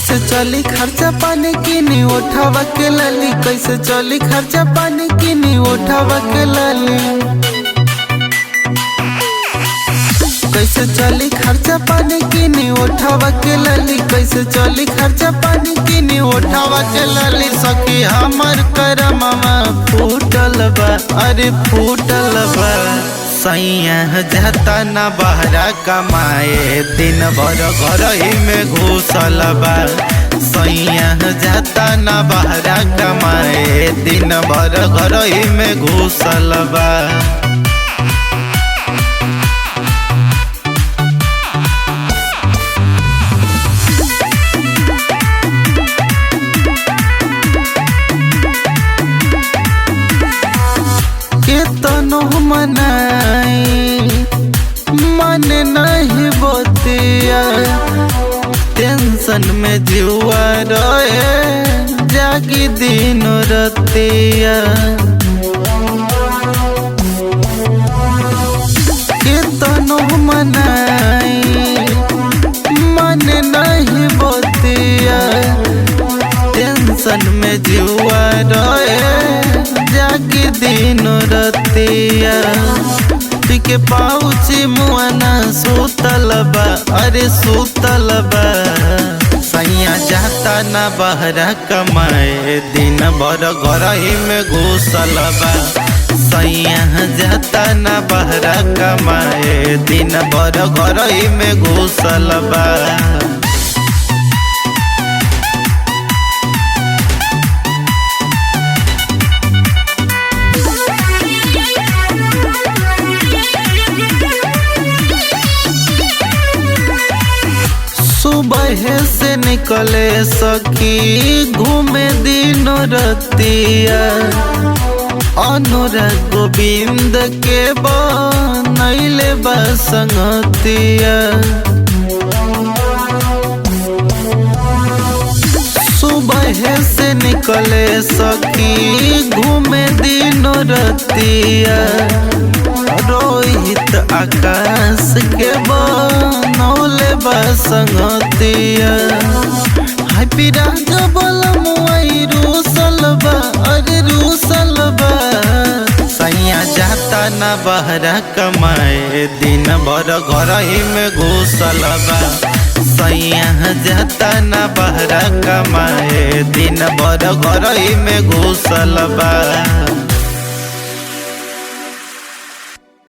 कैसे चली खर्चा पानी किनी उठावा के लाली, कैसे चली खर्चा पानी किनी उठावा के लाली, कैसे चली खर्चा पानी किनी उठावा के लाली, कैसे चली खर्चा पानी किनी उठावा के लाली। सखी हमर करमवा फूटल बा, अरे फूटल बा। सैया जाता ना बहरा कमाए, दिन भर घर ही में घुसल बा। सैया जाता ना बहरा कमाए, दिन भर घर ही में घुसल बा। केतनो मनाई मन नहीं बतिया, टेंशन में जुआ रहे जागी दिन रतिया। केतनो मनाई मन नहीं बतिया, टेंशन में जुआ रहे जागी दिन रतिया। पिके पाउची मुआना सुतल बा, अरे सुतल बा। सैया जाता ना बहरा कमाए, दिन भर घर ही में घुसल बा। सैया जाता ना बहरा कमाए, दिन भर घर ही में घुसल बा। सुबह से निकले सखी घूमे दिन रतिया, अनुराग गोविंद के बनैले बा संगतिया। सुबह से निकले सखी घूमे दिन रतिया, रोहित आकाश के बनौले बा संगतिया। हाय पिराज बोल मुआई रूसल बा, अरे रूसल बा। सैया जाता ना बहरा कमाए, दिन भर घर ही में घुसल बा। सैया जाता ना बहरा कमाए, दिन भर घर ही में घुसल बा।